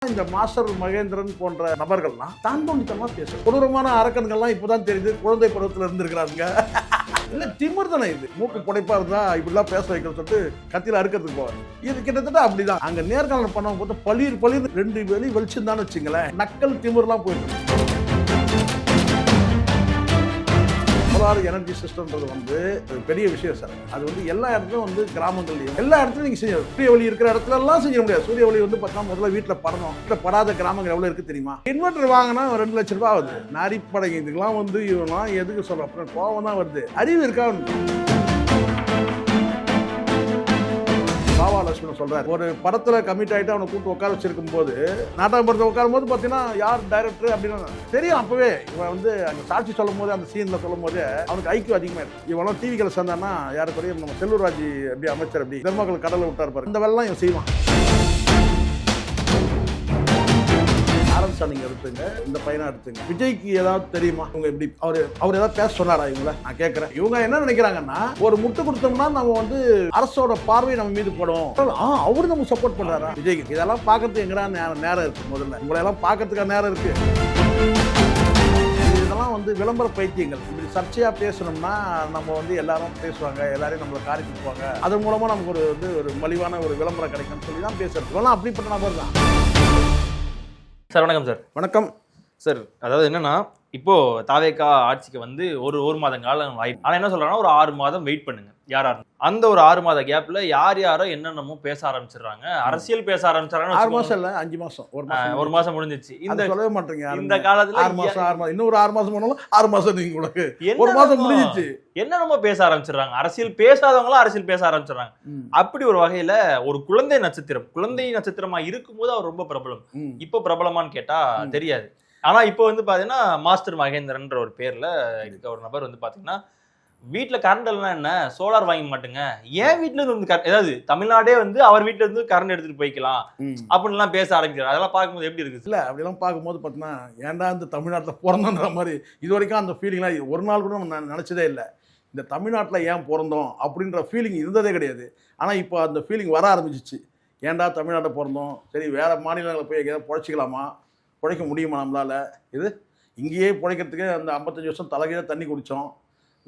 இந்த மாஸ்டர் மகேந்திரன் போன்ற நபர்கள்லாம் தான் தோண்டித்தனமா பேசும். கொடூரமான அரக்கன்கள்லாம் இப்பதான் தெரியுது, குழந்தை பருவத்தில் இருந்திருக்கிறாங்க. இல்ல திமிர் தானே இது. மூக்கு புடைப்பா இருந்தா இப்படிலாம் பேச வைக்க சொல்லிட்டு கத்தியில அறுக்கிறதுக்கு போவாங்க. இது கிட்டத்தட்ட அப்படிதான். அங்க நேர்காணல் பண்ணவங்க போட்டு பளிர் 2 வெளி வெளிச்சிருந்தான்னு வச்சுங்களேன், நக்கல் திமிர்லாம் போயிருக்கு. சோலார் எனர்ஜி சிஸ்டம்ன்றது வந்து பெரிய விஷயம் சார். அது வந்து எல்லா இடத்துலையும் வந்து கிராமங்கள்லையும் எல்லா இடத்துலையும் நீங்கள் செய்யணும். சூரிய ஒளி இருக்கிற இடத்துல எல்லாம் செய்ய முடியாது. சூரிய ஒளி வந்து பார்த்தா முதல்ல வீட்டில் படணும். வீட்டில் படாத கிராமங்கள் எவ்வளோ இருக்குது தெரியுமா? இன்வெர்டர் வாங்கினா 2 லட்ச ரூபா ஆகுது. நாரிப்படை இதுக்கெல்லாம் வந்து இவங்களாம் எதுக்கு சொல்ல அப்புறம் கோவம் தான் வருது. அறிவு இருக்கா? பாவா லட்சுமணன் சொல்றாரு, ஒரு படத்துல கமிட் ஆகிட்டு அவனை கூப்பிட்டு உட்கார வச்சிருக்கும் போது, நாடகம் படத்தை உட்காரும் போது பார்த்தீங்கன்னா யார் டைரக்டர் அப்படின்னு தெரியும். அப்பவே இவன் வந்து அந்த சாட்சி சொல்லும் போது, அந்த சீன்ல சொல்லும் போது அவனுக்கு ஐக்கியம் அதிகமா இருக்கு. இவனும் டிவிகளை சேர்ந்தான்னா யாரு தெரியும், நம்ம செல்லூர்ராஜ் எப்படி அமைச்சர் எப்படி தர்மக்கல் கடலை விட்டார் பாரு, இந்த வேலைலாம் இவன் செய்வான். நீங்க எடுத்துங்க, இந்த பையனை எடுத்துங்க. விஜய்க்கு ஏதாவது தெரியுமா இவங்க எப்படி அவர் ஏதாவது பேச சொன்னாரா? இவங்கள நான் கேட்கிறேன். இவங்க என்ன நினைக்கிறாங்கன்னா, ஒரு முட்டு கொடுத்தோம்னா நம்ம வந்து அரசோட பார்வை நம்ம மீது போடும். அவரு நம்ம சப்போர்ட் பண்றாரா விஜய்க்கு? இதெல்லாம் பார்க்கறதுக்கு எங்கடா நேரம் இருக்கு? முதல்ல உங்களை எல்லாம் பார்க்கறதுக்கு நேரம் இருக்கு. இதெல்லாம் வந்து விளம்பர பைத்தியங்கள். இப்படி சர்ச்சையா பேசணும்னா நம்ம வந்து எல்லாரும் பேசுவாங்க, எல்லாரையும் நம்மளை காரி கொடுப்பாங்க, அதன் மூலமா நமக்கு ஒரு மலிவான ஒரு விளம்பரம் கிடைக்கும்னு சொல்லி தான் பேசுறது. இதெல்லாம் அப்படிப்பட்ட நபர் தான். சார் வணக்கம். சார் வணக்கம் சார். அதாவது என்னன்னா, இப்போ தாவேகா ஆட்சிக்கு வந்து ஒரு மாதம் காலம் வாய்ப்பு. ஆனா என்ன சொல்றாங்கன்னா, ஒரு 6 மாதம் வெயிட் பண்ணுங்க. யாரா அந்த ஒரு 6 மாத கேப்ல யாரோ என்னென்னமோ பேச ஆரம்பிச்சிடுறாங்க, அரசியல் பேச ஆரம்பிச்சாங்க. 6 மாசம் இல்ல 5 மாசம், ஒரு மாசம் முடிஞ்சிச்சு. இந்த சொல்லவே மாட்டீங்க. இந்த காலத்துல 6 மாசம் இன்னொரு 6 மாசம் போனாலும் 6 மாசம் நீங்க உங்களுக்கு ஒரு மாசம் முடிஞ்சிச்சு. என்னென்னமோ பேச ஆரம்பிச்சிடுறாங்க. அரசியல் பேசாதவங்களும் அரசியல் பேச ஆரம்பிச்சிடுறாங்க. அப்படி ஒரு வகையில ஒரு குழந்தை நட்சத்திரமா இருக்கும்போது அவர் ரொம்ப பிரபலம். இப்ப பிரபலமான்னு கேட்டா தெரியாது. ஆனா இப்போ வந்து பாத்தீங்கன்னா மாஸ்டர் மகேந்திரன்ற ஒரு பேர்ல இருக்க ஒரு நபர் வந்து பாத்தீங்கன்னா, வீட்டுல கரண்ட் இல்லைன்னா என்ன, சோலார் வாங்க மாட்டுங்க, ஏன் வீட்டுல இருந்து ஏதாவது தமிழ்நாடே வந்து அவர் வீட்டுல இருந்து கரண்ட் எடுத்துட்டு போய்க்கலாம் அப்படின்லாம் பேச ஆரம்பிக்கிறார். அதெல்லாம் பார்க்கும்போது எப்படி இருக்கு? இல்ல அப்படிலாம் பார்க்கும்போது பார்த்தீங்கன்னா, ஏன்டா இந்த தமிழ்நாட்டில் பிறந்தோன்ற மாதிரி இது வரைக்கும் அந்த ஃபீலிங்லாம் ஒரு நாள் கூட நான் நினச்சதே இல்லை. இந்த தமிழ்நாட்டில் ஏன் பிறந்தோம் அப்படின்ற ஃபீலிங் இருந்ததே கிடையாது. ஆனால் இப்போ அந்த ஃபீலிங் வர ஆரம்பிச்சிச்சு. ஏன்டா தமிழ்நாட்டை பிறந்தோம், சரி வேறு மாநிலங்களை போய் எங்கேயாவது பிழைச்சிக்கலாமா, பிழைக்க முடியுமா நம்மளால்? இது இங்கேயே பிழைக்கிறதுக்கு அந்த 55 வருஷம் தலைகீழ தண்ணி குடித்தோம்.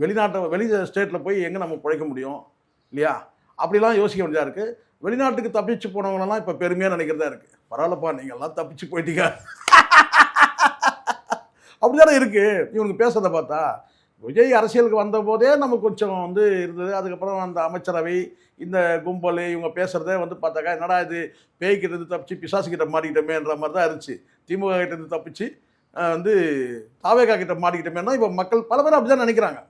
வெளி ஸ்டேட்டில் போய் எங்கே நம்ம பிழைக்க முடியும் இல்லையா? அப்படிலாம் யோசிக்க வேண்டியதாக இருக்குது. வெளிநாட்டுக்கு தப்பிச்சு போனவங்களெல்லாம் இப்போ பெருமையாக நினைக்கிறதா இருக்குது. பரவாயில்லப்பா நீங்கள்லாம் தப்பிச்சு போயிட்டீங்க அப்படிதானே இருக்குது இவனுக்கு பேசுறதை பார்த்தா. விஜய் அரசியலுக்கு வந்த போதே நமக்கு கொஞ்சம் வந்து இருந்தது. அதுக்கப்புறம் அந்த அமைச்சரவை, இந்த கும்பல் இவங்க பேசுகிறதே வந்து பார்த்தாக்கா, என்னடா இது பேய்கிட்ட தப்பிச்சு பிசாசுக்கிட்ட மாட்டிக்கிட்டோமேன்ற மாதிரி தான் இருந்துச்சு. திமுக கிட்டேருந்து தப்பிச்சு வந்து தாவேகா கிட்ட மாட்டிக்கிட்டோமேனா இப்போ மக்கள் பல பேர் அப்படி தான் நினைக்கிறாங்க.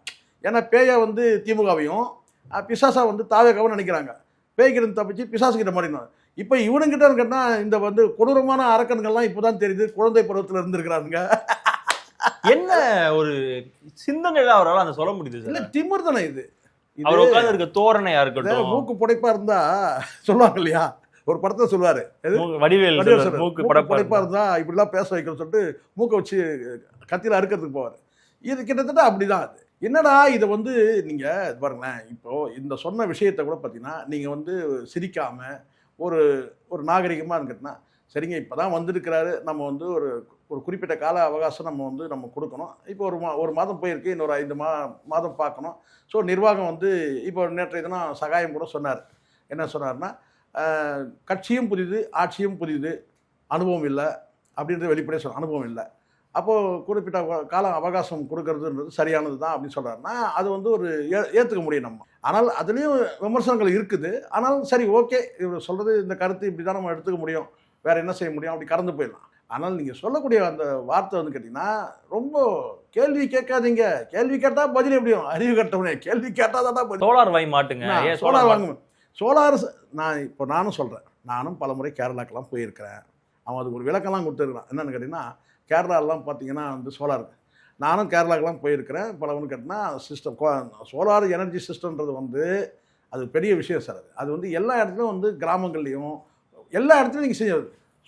ஏன்னா பேயை வந்து திமுகவையும், பிசாசா வந்து தாவேகாவும் நினைக்கிறாங்க. பேய்கிட்ட தப்பிச்சு பிசாசுக்கிட்ட மாட்டினாங்க. இப்போ இவனுங்கிட்ட கேட்டால் இந்த வந்து கொடூரமான அரக்கன்கள்லாம் இப்போ தான் தெரியுது, குழந்தை பருவத்தில் இருந்திருக்கிறாங்க. என்ன ஒரு சிந்தனையில அவரால் அந்த சொல்ல முடியுது? இல்லை திமிர் தானே இது. அவர் உட்கார்ந்து இருக்க தோரணையா இருக்கட்டும், மூக்கு புடைப்பா இருந்தா சொல்லுவாங்க இல்லையா, ஒரு படத்தை சொல்லுவாரு, வடிவேல் மூக்கு புடைப்பா இருந்தா இப்படிலாம் பேச வைக்கணும்னு சொல்லிட்டு மூக்கை வச்சு கத்தியில அறுக்கிறதுக்கு போவார். இது கிட்டத்தட்ட அப்படிதான். அது என்னடா இதை வந்து நீங்க பாருங்களேன், இப்போ இந்த சொன்ன விஷயத்தை கூட பார்த்தீங்கன்னா நீங்க வந்து சிரிக்காம ஒரு நாகரிகமாக இருந்துட்டுனா சரிங்க, இப்போ தான் வந்திருக்கிறாரு, நம்ம வந்து ஒரு குறிப்பிட்ட கால அவகாசம் நம்ம கொடுக்கணும். இப்போ ஒரு மாதம் போயிருக்கு, இன்னொரு 5 மாதம் பார்க்கணும். ஸோ நிர்வாகம் வந்து இப்போ நேற்றைய தினம் சகாயம் கூட சொன்னார். என்ன சொன்னார்னா, கட்சியும் புரியுது, ஆட்சியும் புரியுது, அனுபவம் இல்லை அப்படின்றது வெளிப்படையாக சொன்ன அனுபவம் இல்லை. அப்போது குறிப்பிட்ட கால அவகாசம் கொடுக்கறதுன்றது சரியானது தான் அப்படின்னு சொல்கிறாருன்னா அது வந்து ஏற்றுக்க முடியும் நம்ம. ஆனால் அதுலேயும் விமர்சனங்கள் இருக்குது. ஆனால் சரி ஓகே, இவர் சொல்கிறது இந்த கருத்து இப்படி தான் நம்ம எடுத்துக்க முடியும், வேறு என்ன செய்ய முடியும், அப்படி கடந்து போயிடலாம். ஆனால் நீங்கள் சொல்லக்கூடிய அந்த வார்த்தை வந்து கேட்டிங்கன்னா, ரொம்ப கேள்வி கேட்காதீங்க, கேள்வி கேட்டால் பதில் எப்படியும், அறிவு கட்டவனே கேள்வி கேட்டால் தான் பதில். சோலார் வாங்கி மாட்டுங்க, சோலார் வாங்குவேன். சோலார் நானும் சொல்கிறேன், நானும் பல முறை கேரளாக்கெல்லாம் போயிருக்கிறேன். அவன் அதுக்கு ஒரு விளக்கெல்லாம் கொடுத்துருக்கான். என்னென்னு கேட்டிங்கன்னா, கேரளாலாம் பார்த்தீங்கன்னா வந்து சோலார், நானும் கேரளாக்கெல்லாம் போயிருக்கிறேன். பலவனு கேட்டினா சிஸ்டம் சோலார் எனர்ஜி சிஸ்டம்ன்றது வந்து அது பெரிய விஷயம் சார். அது வந்து எல்லா இடத்துலையும் வந்து கிராமங்கள்லையும் எல்லா இடத்துலையும் நீங்கள் செய்ய,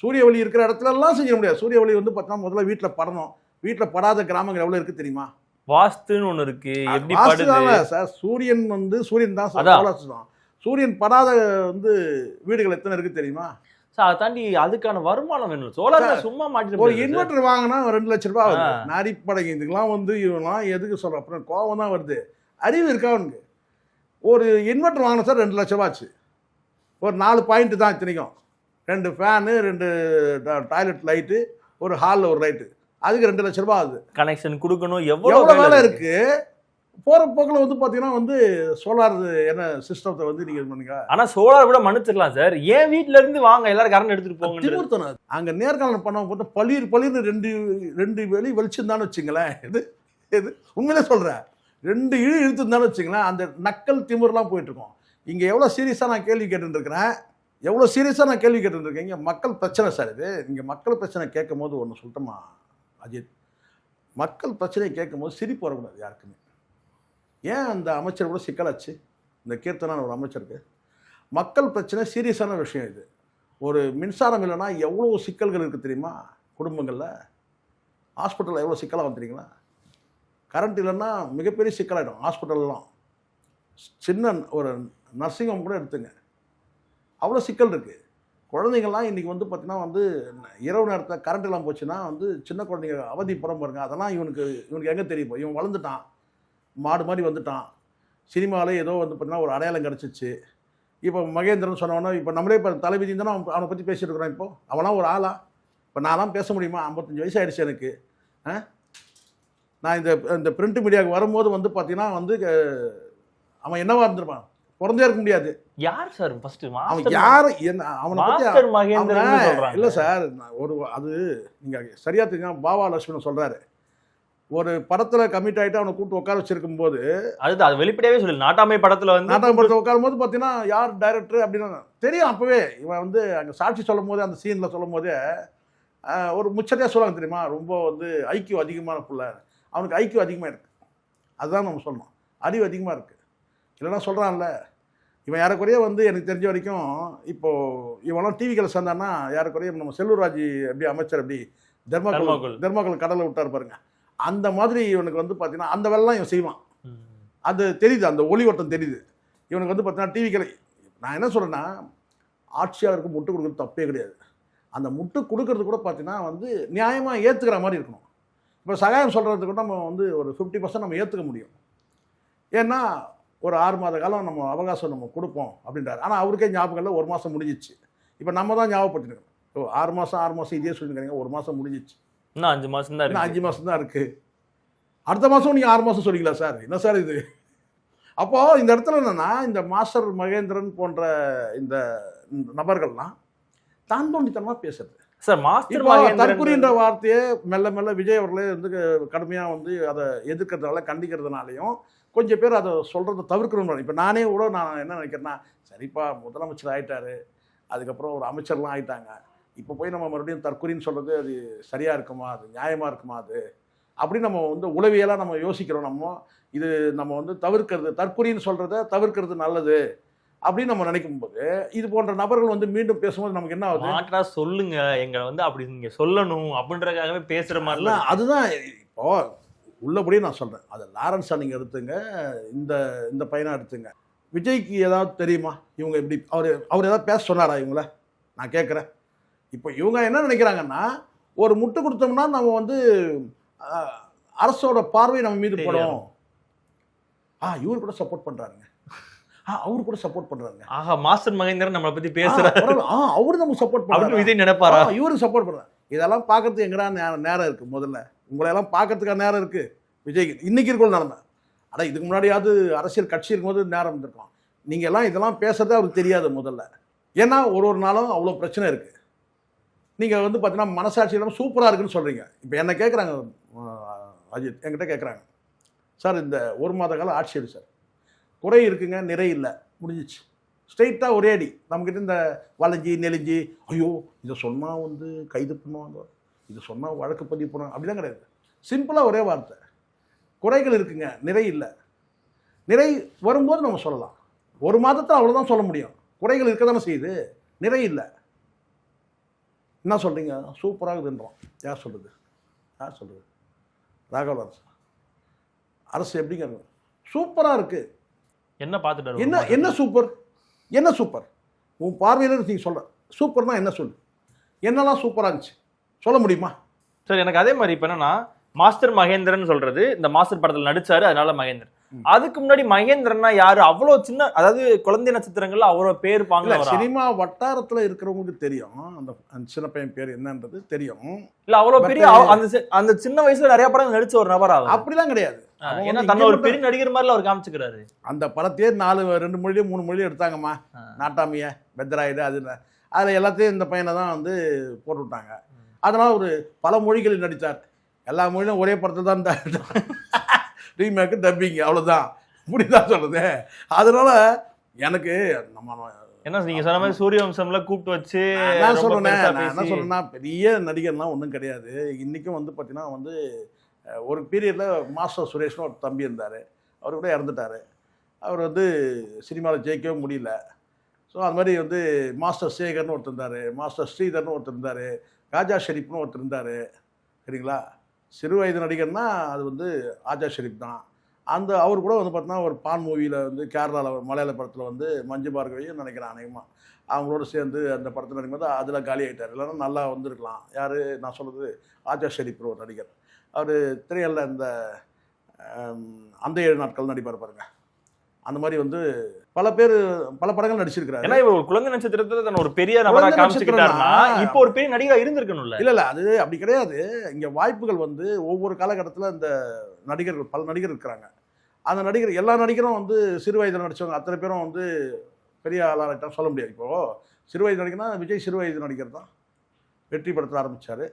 சூரிய ஒளி இருக்கிற இடத்துலலாம் செஞ்சிட முடியாது. சூரிய ஒளி வந்து பார்த்தா முதல்ல வீட்டில் படணும். வீட்டில் படாத கிராமங்கள் எவ்வளோ இருக்குது தெரியுமா? வாஸ்துன்னு ஒன்று இருக்குது. எப்படி சார், சூரியன் தான் சூரியன் படாத வந்து வீடுகள் எத்தனை இருக்குது தெரியுமா? சார் அதை தாண்டி அதுக்கான வருமானம் வேணும். சோலார் சும்மா மாட்டிட்டு ஒரு போயிடுது. இன்வெர்டர் வாங்கினா 2 லட்ச ரூபாய் ஆகுது. நரிப்படை இதுக்கெல்லாம் வந்து இவங்கலாம் எதுக்கு சொல்ற அப்புறம் கோவம் தான் வருது. அறிவு இருக்கா அவனுக்கு? ஒரு இன்வெர்டர் வாங்கினா சார் 2 லட்ச ரூபா ஆச்சு. ஒரு 4 பாயிண்ட் தான் இத்தனைக்கும். 2 ஃபேனு, 2 டாய்லெட் லைட்டு, ஒரு ஹாலில் ஒரு லைட்டு, அதுக்கு 2 லட்ச ரூபா ஆகுது. கனெக்ஷன் கொடுக்கணும், எவ்வளோ வேலை இருக்கு. போகிற போக்கில் வந்து பார்த்தீங்கன்னா வந்து சோலார் என்ன சிஸ்டத்தை வந்து நீங்கள் இது பண்ணுங்க. ஆனால் சோலார் கூட மன்னிச்சிடலாம் சார். ஏன் வீட்டில இருந்து வாங்க எல்லாரும் கரண்ட் எடுத்துட்டு போங்க. திமுர்த்தனம். அங்கே நேர்காணல் பண்ண போட்டு பளிர்னு 2 வெளி வெளிச்சிருந்தான்னு வச்சுங்களேன். இது உண்மையிலே சொல்கிறேன். 2 இழு இழுத்துருந்தான்னு வச்சுங்களேன், அந்த நக்கல் திமுர்லாம் போயிட்டுருக்கோம். இங்கே எவ்வளோ சீரியஸாக நான் கேள்வி கேட்டுருக்கிறேன், எவ்வளோ சீரியஸாக நான் கேள்வி கேட்டுருக்கேன். இங்கே மக்கள் பிரச்சனை சார் இது. இங்கே மக்கள் பிரச்சனை கேட்கும் போது ஒன்று சொல்லிட்டோமா அஜித், மக்கள் பிரச்சனையை கேட்கும் போது சிரிப்பு வரக்கூடாது யாருக்குமே. ஏன் அந்த அமைச்சர் கூட சிக்கலாச்சு, இந்த கீர்த்தனான ஒரு அமைச்சருக்கு? மக்கள் பிரச்சனை சீரியஸான விஷயம் இது. ஒரு மின்சாரம் இல்லைன்னா எவ்வளோ சிக்கல்கள் இருக்குது தெரியுமா குடும்பங்களில்? ஹாஸ்பிட்டலில் எவ்வளோ சிக்கலாக வந்துட்டீங்களா? கரண்ட் இல்லைன்னா மிகப்பெரிய சிக்கலாகிடும் ஹாஸ்பிட்டல்லாம். சின்ன ஒரு நர்சிங் ஹோம் கூட எடுத்துங்க, அவ்வளோ சிக்கல் இருக்குது. குழந்தைங்கள்லாம் இன்றைக்கி வந்து பார்த்திங்கன்னா வந்து இரவு நேரத்தில் கரண்ட் எல்லாம் போச்சுன்னா வந்து சின்ன குழந்தைங்க அவதிப்புறம் பாருங்க. அதெல்லாம் இவனுக்கு எங்கே தெரியும்? இவன் வளர்ந்துட்டான், மாடு மாதிரி வந்துட்டான். சினிமாவில் ஏதோ வந்து பார்த்தீங்கன்னா ஒரு அடையாளம் கிடச்சிச்சு. இப்போ மகேந்திரன் சொன்னவொன்னா இப்போ நம்மளே இப்போ தலைவிதி தானே அவனை பற்றி பேசிட்டு இருக்கிறோம். இப்போது அவனாம் ஒரு ஆளா? இப்போ நான்லாம் பேச முடியுமா? 55 வயசு ஆகிடுச்சு எனக்கு. நான் இந்த பிரிண்ட் மீடியாவுக்கு வரும்போது வந்து பார்த்தீங்கன்னா வந்து அவன் என்னவா இருந்திருப்பான்? பிறந்தே இருக்க முடியாது. யார் சார் ஃபர்ஸ்ட்? அவன் யார் என்ன அவனை பற்றி மகேந்திரன் இல்லை சார். ஒரு அது நீங்கள் சரியாக தெரியுங்க. பாபா லட்சுமணன் சொல்கிறாரு, ஒரு படத்தில் கமிட் ஆகிட்டு அவனை கூப்பிட்டு உட்கார வச்சிருக்கும் போது, அதுதான் அது வெளிப்படையாகவே சொல்லு. நாட்டாமை படத்தில் வந்து நாட்டாமை படத்தில் உட்காரும் போது பார்த்தீங்கன்னா யார் டைரக்டர் அப்படின்னு தெரியும். அப்போவே இவன் வந்து அங்கே சாட்சி சொல்லும் போது, அந்த சீனில் சொல்லும் போதே ஒரு முச்சத்தையாக சொல்லுவாங்க தெரியுமா, ரொம்ப வந்து ஐக்கியம் அதிகமான பிள்ளை. அவனுக்கு ஐக்கியம் அதிகமாக இருக்குது. அதுதான் நம்ம சொல்லணும். அறிவு அதிகமாக இருக்குது. இல்லைன்னா சொல்கிறான்ல இவன் யாருக்குறைய வந்து எனக்கு தெரிஞ்ச வரைக்கும் இப்போது இவெல்லாம் டிவிக்கில் சேர்ந்தான்னா யாருக்குறைய நம்ம செல்லூர்ராஜ் எப்படி அமைச்சர் எப்படி தர்மாக்கோல் கடலை விட்டார் பாருங்க, அந்த மாதிரி இவனுக்கு வந்து பார்த்தீங்கன்னா அந்த வேலைலாம் இவன் செய்வான். அது தெரியுது, அந்த ஒளி ஓட்டம் தெரியுது இவனுக்கு வந்து பார்த்தீங்கன்னா டிவிக்கில். நான் என்ன சொல்கிறேன்னா, ஆட்சியாளருக்கு முட்டு கொடுக்குறது தப்பே கிடையாது. அந்த முட்டு கொடுக்கறது கூட பார்த்தீங்கன்னா வந்து நியாயமாக ஏற்றுக்கிற மாதிரி இருக்கணும். இப்போ சகாயம் சொல்கிறதுக்கு கூட நம்ம வந்து ஒரு 50% நம்ம ஏற்றுக்க முடியும். ஏன்னா ஒரு 6 மாத காலம் நம்ம அவகாசம் நம்ம கொடுப்போம் அப்படின்றாரு. ஆனால் அவருக்கே ஞாபகம் இல்லை, 1 மாதம் முடிஞ்சிச்சு. இப்போ நம்ம தான் ஞாபகப்படுத்திருக்கோம். 6 மாதம் இதே சொல்லியிருக்காங்க, 1 மாதம் முடிஞ்சிச்சு, இன்னும் 5 மாதம் தான், இன்னும் 5 மாதம் தான் இருக்குது. அடுத்த மாதம் நீங்கள் 6 மாதம் சொல்லிங்களா சார்? என்ன சார் இது? அப்போது இந்த இடத்துல என்னென்னா, இந்த மாஸ்டர் மகேந்திரன் போன்ற இந்த நபர்கள்லாம் தான் தோண்டித்தனமாக பேசுறது சார். மாஸ்டர் தற்குறின்ற வார்த்தையை மெல்ல மெல்ல விஜய் அவர்களே வந்து கடுமையாக வந்து அதை எதிர்க்கிறதுனால கண்டிக்கிறதுனாலையும் கொஞ்சம் பேர் அதை சொல்கிறத தவிர்க்கணும். இப்போ நானே கூட நான் என்ன நினைக்கிறேன்னா, சரிப்பா முதலமைச்சர் ஆகிட்டாரு, அதுக்கப்புறம் ஒரு அமைச்சர்லாம் ஆகிட்டாங்க, இப்போ போய் நம்ம மறுபடியும் தற்குறின்னு சொல்கிறது அது சரியாக இருக்குமா, அது நியாயமாக இருக்குமா, அது அப்படின்னு நம்ம வந்து உளவியலாக நம்ம யோசிக்கிறோம். இது நம்ம வந்து தற்குறின்னு சொல்கிறத தவிர்க்கிறது நல்லது அப்படின்னு நம்ம நினைக்கும் போது, இது போன்ற நபர்கள் வந்து மீண்டும் பேசும்போது நமக்கு என்ன ஆகுது? மாற்றா சொல்லுங்க, எங்களை வந்து அப்படி நீங்க சொல்லணும் அப்படின்றதுக்காகவே பேசுற மாதிரிலாம். அதுதான் இப்போ உள்ளபடியே நான் சொல்கிறேன். அதை லாரன்ஸா நீங்கள் எடுத்துங்க, இந்த பையனாக எடுத்துங்க. விஜய்க்கு ஏதாவது தெரியுமா இவங்க இப்படி அவர் ஏதாவது பேச சொன்னாரா இவங்கள? நான் கேட்குறேன். இப்போ இவங்க என்ன நினைக்கிறாங்கன்னா, ஒரு முட்டு கொடுத்தோம்னா நம்ம வந்து அரசோட பார்வை நம்ம மீது படும். இவர் கூட சப்போர்ட் பண்ணுறாருங்க, அவரு கூட சப்போர்ட் பண்றாங்க. ஆஹா, மாஸ்டர் மகேந்திரன் நம்மளை பத்தி பேசுறாரு, அவரு நமக்கு சப்போர்ட் பண்றாரு, விஜய் நினைப்பாரா? இவரு சப்போர்ட் பண்றாரு. இதெல்லாம் பார்க்கறதுக்கு எங்கடா நேரம் இருக்கு? முதல்ல உங்களை எல்லாம் பார்க்கறதுக்கான நேரம் இருக்கு விஜய்க்கு? இன்னைக்கு இருக்கணும் நிலைமை. ஆனால் இதுக்கு முன்னாடியாவது அரசியல் கட்சி இருக்கும்போது நேரம் இருந்திருக்கலாம். நீங்கள் எல்லாம் இதெல்லாம் பேசுறதே அவருக்கு தெரியாது முதல்ல. ஏன்னா ஒரு நாளும் அவ்வளோ பிரச்சனை இருக்கு. நீங்கள் வந்து பார்த்தீங்கன்னா மனசாட்சியெல்லாம் சூப்பராக இருக்குன்னு சொல்கிறீங்க. இப்போ என்ன கேட்குறாங்க அஜித், என்கிட்ட கேட்குறாங்க, சார் இந்த 1 மாத காலம் ஆட்சி எடு சார், குறை இருக்குங்க, நிறை இல்லை, முடிஞ்சிச்சு. ஸ்ட்ரெயிட்டாக ஒரே அடி. நம்மக்கிட்ட இந்த வளைஞ்சி நெலிஞ்சி ஐயோ இதை சொன்னால் வந்து கைது பண்ணுவாங்க, இது சொன்னால் வழக்கு பதிவு பண்ணுவாங்க அப்படிலாம் கிடையாது. சிம்பிளாக ஒரே வார்த்தை, குறைகள் இருக்குங்க, நிறை இல்லை. நிறை வரும்போது நம்ம சொல்லலாம். 1 மாதத்தை அவ்வளோதான் சொல்ல முடியும். குறைகள் இருக்க தானே செய்யுது, நிறை இல்லை. என்ன சொல்கிறீங்க? சூப்பராகுதுன்றோம். யார் சொல்கிறது? ராகவ அரசு எப்படிங்க இருக்கும்? சூப்பராக இருக்குது. என்ன பார்த்துட்டு என்ன சூப்பர்? உன் பார்வையில் நீங்கள் சொல்கிற சூப்பர்னா என்ன சொல்லு, என்னெல்லாம் சூப்பராக இருந்துச்சு சொல்ல முடியுமா? சார் எனக்கு அதே மாதிரி இப்ப என்னன்னா மாஸ்டர் மகேந்திரன் சொல்றது இந்த மாஸ்டர் படத்துல நடிச்சாரு அதனால மகேந்திரன். அதுக்கு முன்னாடி மகேந்திரன்னா யாரு? அவ்வளவு சின்ன, அதாவது குழந்தை நட்சத்திரங்கள்ல அவ்வளவு பேர் பாங்க. சினிமா வட்டாரத்துல இருக்கிறவங்களுக்கு தெரியும் அந்த சின்ன பையன் பேர் என்னன்றது தெரியும். இல்ல அவ்வளவு பெரிய அந்த சின்ன வயசுல நிறைய படம் நடிச்ச ஒரு நபர் ஆகும். அப்படிலாம் கிடையாது. ஏன்னா தன்னை ஒரு பெரிய நடிகர் மாதிரில அவர் காமிச்சுக்கிறாரு. அந்த படத்தையே 2 மொழியோ 3 மொழியோ எடுத்தாங்கம்மா. நாட்டாமிய பெத்ராயுடு அதுல எல்லாத்தையும் இந்த பையனை தான் வந்து போட்டு விட்டாங்க. அதனால ஒரு பல மொழிகளில் நடித்தார். எல்லா மொழியிலும் ஒரே படத்தை தான் ரீமேக்கு டப்பிங், அவ்வளோதான். இப்படிதான் சொல்லுது. அதனால எனக்கு நம்ம என்ன நீங்க சொன்ன மாதிரி சூரியவம்சம்ல கூப்பிட்டு வச்சு நான் சொல்றேன்னா பெரிய நடிகர்லாம் ஒன்றும் கிடையாது. இன்னைக்கும் வந்து பார்த்தீங்கன்னா வந்து ஒரு பீரியட்ல மாஸ்டர் சுரேஷ்னு ஒரு தம்பி இருந்தார். அவர் கூட இறந்துட்டார். அவர் வந்து சினிமாவில் ஜெயிக்கவே முடியல. ஸோ அது மாதிரி வந்து மாஸ்டர் சேகர்னு ஒருத்தர் இருந்தார், மாஸ்டர் ஸ்ரீதர்னு ஒருத்தர் இருந்தார், ராஜா ஷெரீப்னு ஒருத்தர் இருந்தார். சரிங்களா? சிறு வயது நடிகர்னா அது வந்து ஆஜா ஷெரீப் தான். அவர் கூட வந்து பார்த்தீங்கன்னா ஒரு பான் மூவியில் வந்து கேரளாவில் மலையாள படத்தில் வந்து மஞ்சு பார்கவியும் நினைக்கிறேன் அநேகமாக அவங்களோட சேர்ந்து அந்த படத்தில் நடிக்கும்போது அதில் காலி ஆகிட்டார். இல்லைன்னா நல்லா வந்திருக்கலாம். யார் நான் சொல்கிறது? ஆஜா ஷெரீப் ஒரு நடிகர். அவர் திரையல்ல இந்த அந்த 7 நாட்கள் நடிப்பார் பாருங்க. அந்த மாதிரி வந்து பல பேர் பல படங்கள் நடிச்சிருக்கிறாரு. ஏன்னா இவர் ஒரு குழந்தை நட்சத்திரத்தை தன் ஒரு பெரிய நபரா காமிச்சுக்கிட்டாருன்னா இப்போ ஒரு பெரிய நடிகரா இருந்திருக்கணும்ல. இல்ல அது அப்படி கிடையாது. இங்க வாய்ப்புகள் வந்து ஒவ்வொரு காலகட்டத்தில் இந்த நடிகர்கள் பல நடிகர் இருக்கிறாங்க. அந்த நடிகர் எல்லா நடிகரும் வந்து சிறு வயதில் நடிச்சவங்க அத்தனை பேரும் வந்து பெரிய ஆளாக சொல்ல முடியாது. இப்போ சிறு வயது நடிகர்னா விஜய் சிறு வயது நடிகர் தான். வெற்றி படத்தில் ஆரம்பிச்சாரு.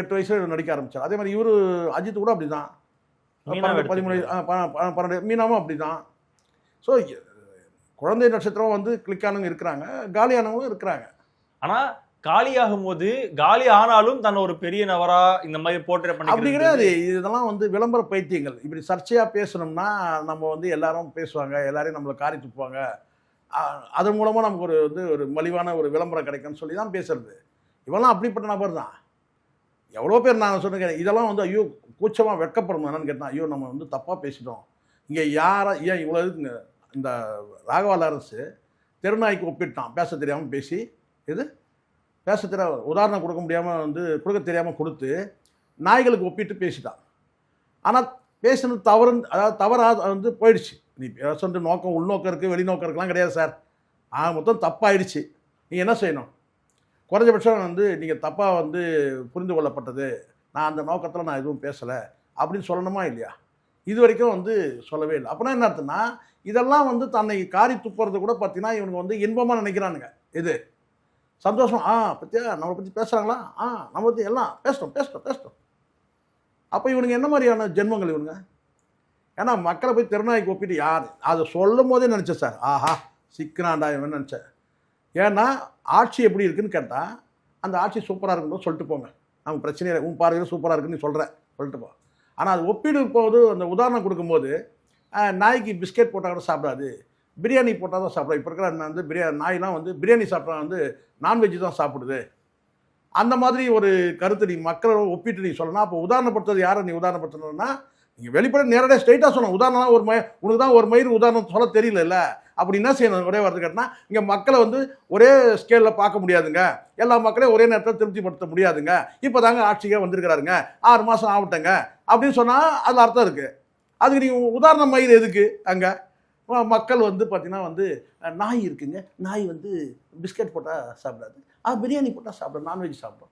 8 வயசுல நடிக்க ஆரம்பிச்சார். அதே மாதிரி இவரு அஜித் கூட அப்படிதான். 12 மீனாவும் அப்படிதான். ஸோ குழந்தை நட்சத்திரம் வந்து கிளிக்கானவங்க இருக்கிறாங்க, காலியானவங்களும் இருக்கிறாங்க. ஆனா காலியாகும் போது காலி ஆனாலும் தன் ஒரு பெரிய நபரா இந்த மாதிரி போர்ட்ரே பண்ணி அப்படி கிடையாது. இதெல்லாம் வந்து விளம்பர பைத்தியங்கள். இப்படி சர்ச்சையா பேசணும்னா நம்ம வந்து எல்லாரும் பேசுவாங்க, எல்லாரையும் நம்மளை காரி துப்புவாங்க, அதன் மூலமா நமக்கு ஒரு வந்து ஒரு மலிவான ஒரு விளம்பரம் கிடைக்கும்னு சொல்லி தான் பேசுறது. இவெல்லாம் அப்படிப்பட்ட நபர் தான். எவ்வளோ பேர் நான் சொன்னேன் இதெல்லாம் வந்து ஐயோ கூச்சமாக வெட்கப்படணும் என்னன்னு கேட்டால், ஐயோ நம்ம வந்து தப்பாக பேசிட்டோம். இங்கே ஏன் இவ்வளோ இருக்குங்க? இந்த ராகவா லாரன்ஸு தெருநாய்க்கு ஒப்பிட்டான் பேச தெரியாமல் பேசி. பேச தெரியாம உதாரணம் கொடுக்க முடியாமல் வந்து கொடுக்க தெரியாமல் கொடுத்து நாய்களுக்கு ஒப்பிட்டு பேசிட்டான். ஆனால் பேசுனது தவறுன்னு, அதாவது தவறாக வந்து போயிடுச்சு. நீ பேசுகிற நோக்கம் உள்நோக்கம் இருக்குது வெளிநோக்கம் இருக்குலாம் கிடையாது சார். மொத்தம் தப்பாயிடுச்சு. நீ என்ன செய்யணும்? குறைஞ்சபட்சம் வந்து நீங்கள் தப்பாக வந்து புரிந்து கொள்ளப்பட்டது, நான் அந்த நோக்கத்தில் நான் எதுவும் பேசலை அப்படின்னு சொல்லணுமா இல்லையா? இது வரைக்கும் வந்து சொல்லவே இல்லை. அப்படின்னா என்ன அர்த்தம்னா இதெல்லாம் வந்து தன்னை காரி துப்புறது கூட பார்த்தீங்கன்னா இவனுக்கு வந்து இன்பமாக நினைக்கிறானுங்க. இது சந்தோஷம். பற்றியா நம்மளை பற்றி பேசுகிறாங்களா? நம்ம பற்றி எல்லாம் பேசட்டும். அப்போ இவனுங்க என்ன மாதிரியான ஜென்மங்கள் இவனுங்க? ஏன்னா மக்களை போய் திருநாய்க்கு ஒப்பிட்டு யார் அதை சொல்லும் போதே நினச்சேன் சார், ஆஹா சிக்கனாண்டா இவன் நினச்சேன். ஏன்னா ஆட்சி எப்படி இருக்குன்னு கேட்டால் அந்த ஆட்சி சூப்பராக இருக்குன்னு சொல்லிட்டு போங்க, நமக்கு பிரச்சனை இல்லை. உன் பார்வையில் சூப்பராக இருக்குன்னு நீ சொல்கிறேன், சொல்லிட்டு போ. ஆனால் அது ஒப்பீடு போது அந்த உதாரணம் கொடுக்கும்போது நாய்க்கு பிஸ்கெட் போட்டால் கூட சாப்பிடாது, பிரியாணி போட்டால் தான் சாப்பிடாது. இப்போ இருக்கிற வந்து நாய்லாம் வந்து பிரியாணி சாப்பிட்டா வந்து நான்வெஜ் தான் சாப்பிடுது. அந்த மாதிரி ஒரு கருத்து நீ மக்களை ஒப்பிட்டு நீ சொல்லணும். அப்போ உதாரணப்படுத்துறது யாரை நீ உதாரணப்படுத்தணும்னா நீங்கள் வெளிப்பட நேரடியாக ஸ்ட்ரைட்டாக சொல்லணும். உதாரணம் உனக்கு தான் ஒரு மயிர் உதாரணம் சொல்ல தெரியல. அப்படி என்ன செய்யணும்? ஒரே வார்த்தை கேட்டால் இங்கே மக்களை வந்து ஒரே ஸ்கேலில் பார்க்க முடியாதுங்க, எல்லா மக்களையும் ஒரே நேரத்தில் திருப்திப்படுத்த முடியாதுங்க, இப்போ தாங்க ஆட்சிக்கே வந்திருக்கிறாருங்க, 6 மாதம் ஆகட்டங்க அப்படின்னு சொன்னால் அதில் அர்த்தம் இருக்குது. அதுக்கு நீங்கள் உதாரணம் மயிர் எதுக்கு? அங்கே மக்கள் வந்து பார்த்தீங்கன்னா வந்து நாய் இருக்குங்க, நாய் வந்து பிஸ்கட் போட்டால் சாப்பிடாது, பிரியாணி போட்டால் சாப்பிடும், நான்வெஜ் சாப்பிடும்.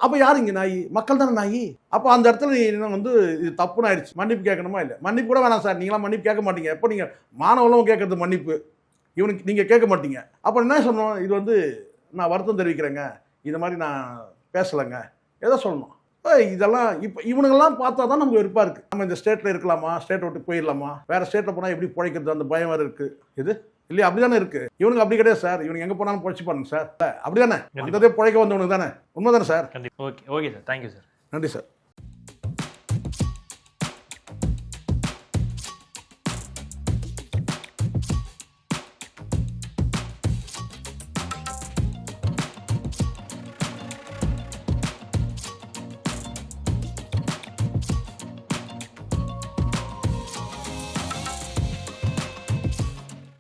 அப்போ யார் இங்கே நாய்? மக்கள் தானே நாய். அப்போ அந்த இடத்துல நீ வந்து இது தப்புன்னு ஆயிடுச்சு. மன்னிப்பு கேட்கணுமா? இல்லை, மன்னிப்பு கூட வேணாம் சார். நீங்களாம் மன்னிப்பு கேட்க மாட்டீங்க. எப்போ நீங்கள் மாணவர்களும் கேட்கறது மன்னிப்பு, இவனுக்கு நீங்கள் கேட்க மாட்டீங்க. அப்போ என்ன சொல்லணும்? இது வந்து நான் வருத்தம் தெரிவிக்கிறேங்க, இது மாதிரி நான் பேசலைங்க, எதை சொல்லணும்? இதெல்லாம் இப்போ இவனுங்கெல்லாம் பார்த்தா தான் நமக்கு வெறுப்பாக இருக்குது. நம்ம இந்த ஸ்டேட்டில் இருக்கலாமா, ஸ்டேட்டை விட்டு போயிடலாமா, வேறு ஸ்டேட்டில் போனால் எப்படி பிழைக்கிறது, அந்த பயம் வேறு இருக்குது. இது இல்லையா? அப்படி தானே இருக்குது. இவனுக்கு அப்படி கிடையாது சார். இவனுக்கு எங்கே போனாலும் பிழைச்சி பாருங்க சார். அப்படி தானே, அந்த பிழைக்க வந்தவனுக்கு தானே. உண்மை தானே sir? Okay sir, thank you sir. நன்றி சார்.